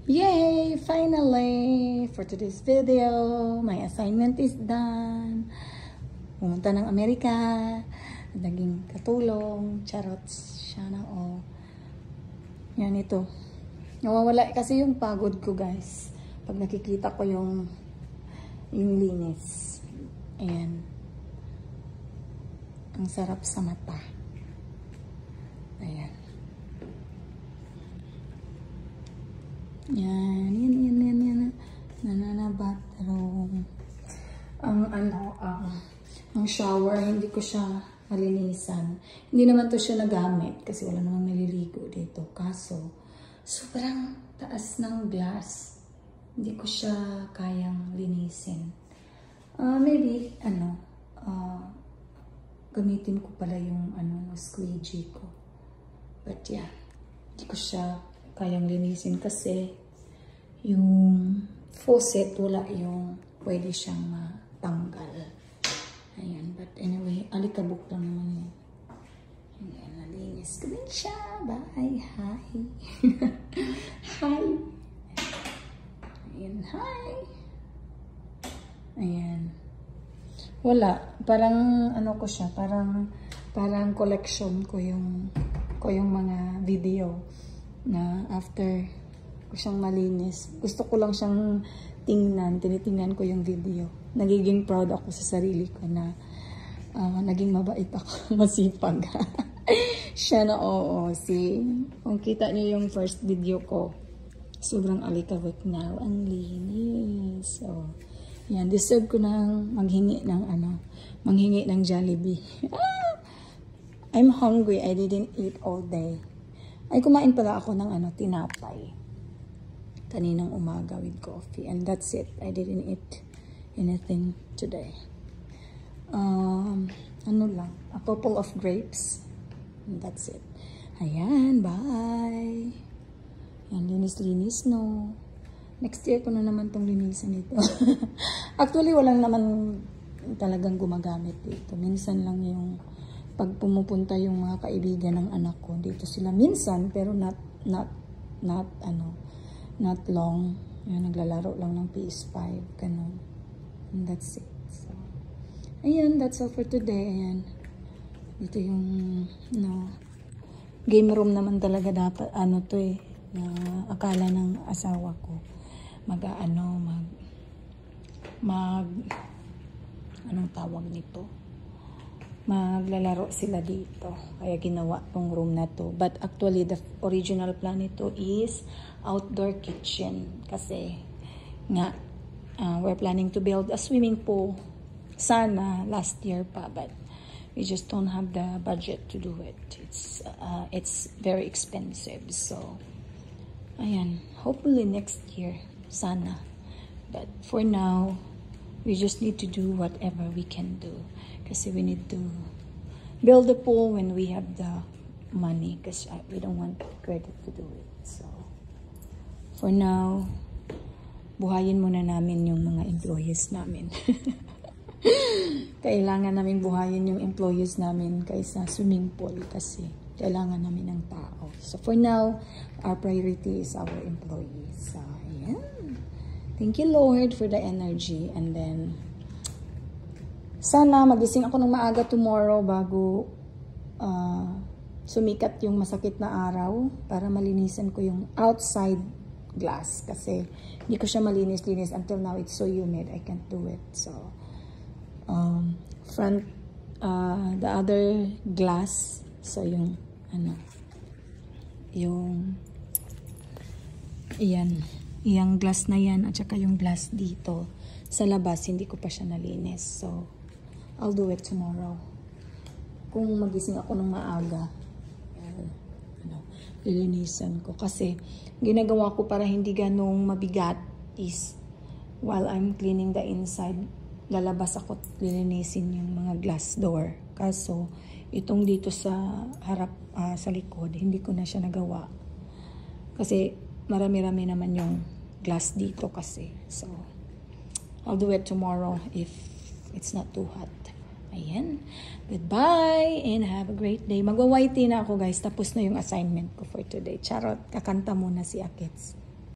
Yay! Finally! For today's video, my assignment is done. Pumunta ng Amerika. Naging katulong. Charots. Siya na oh. Yan ito. Nawawala kasi yung pagod ko guys. Pag nakikita ko yung linis. Ayan. Ang sarap sa mata. Ayan. Yan. Bathroom. Ang shower, hindi ko siya malinisan. Hindi naman to siya nagamit kasi wala namang naliligo dito. Kaso, sobrang taas ng glass. Hindi ko siya kayang linisin. Maybe, gamitin ko pala yung, squeegee ko. But yeah, hindi ko siya kayang linisin kasi yung faucet, wala yung pwede siyang matanggal. Ayan, but anyway, alikabok lang naman yun. Ayan, nalinis ko din siya. Bye, hi. Hi. Ayan, hi. Ayan. Wala. Parang, ko siya, parang collection ko yung mga video na after ko siyang malinis. Gusto ko lang siyang tinitingnan ko yung video. Nagiging proud ako sa sarili ko na naging mabait ako, masipag. Siya na oo. Kung kita niyo yung first video ko, sobrang alikabok na. Ang linis. So, yan, deserve ko nang manghingi ng Jollibee. I'm hungry. I didn't eat all day. Ay, kumain pala ako ng tinapay. Kaninang umaga with coffee. And that's it. I didn't eat anything today. A couple of grapes. And that's it. Ayan, bye. Yan, linis-linis, no? Next year ko na naman itong linisan ito. Actually, walang naman talagang gumagamit dito. Minsan lang yung pag pumupunta yung mga kaibigan ng anak ko. Dito sila minsan, pero not long. Yan, naglalaro lang ng PS5. Ganun. And that's it. So, ayan, that's all for today. Ayan. Dito yung, game room naman talaga dapat, to eh. Na akala ng asawa ko. Anong tawag nito? Maglalaro sila dito. Kaya ginawa tong room na to. But actually, the original plan nito is outdoor kitchen. Kasi nga, we're planning to build a swimming pool. Sana last year pa, but we just don't have the budget to do it. It's very expensive. So, ayan. Hopefully next year. Sana. But for now, we just need to do whatever we can do. Kasi we need to build a pool when we have the money. Kasi we don't want credit to do it. So, for now, buhayin muna namin yung mga employees namin. Kailangan namin buhayin yung employees namin kaysa swimming pool kasi kailangan namin ng tao. So, for now, our priority is our employees. So, ayan. Thank you, Lord, for the energy. And then, sana magising ako ng maaga tomorrow bago sumikat yung masakit na araw para malinisan ko yung outside glass. Kasi hindi ko siya malinis-linis. Until now, it's so humid. I can't do it. So, the other glass, so yung, yung glass na yan, at saka yung glass dito, sa labas, hindi ko pa siya nalinis. So, I'll do it tomorrow. Kung magising ako ng maaga, lilinisan ko. Kasi, ginagawa ko para hindi ganong mabigat is, while I'm cleaning the inside, lalabas ako lilinisin yung mga glass door. Kaso, itong dito sa harap, sa likod, hindi ko na siya nagawa. Kasi, marami-rami naman yung glass dito kasi. So, I'll do it tomorrow if it's not too hot. Ayan. Goodbye and have a great day. Magwa-whitey na ako guys. Tapos na yung assignment ko for today. Charot, kakanta muna si Akits.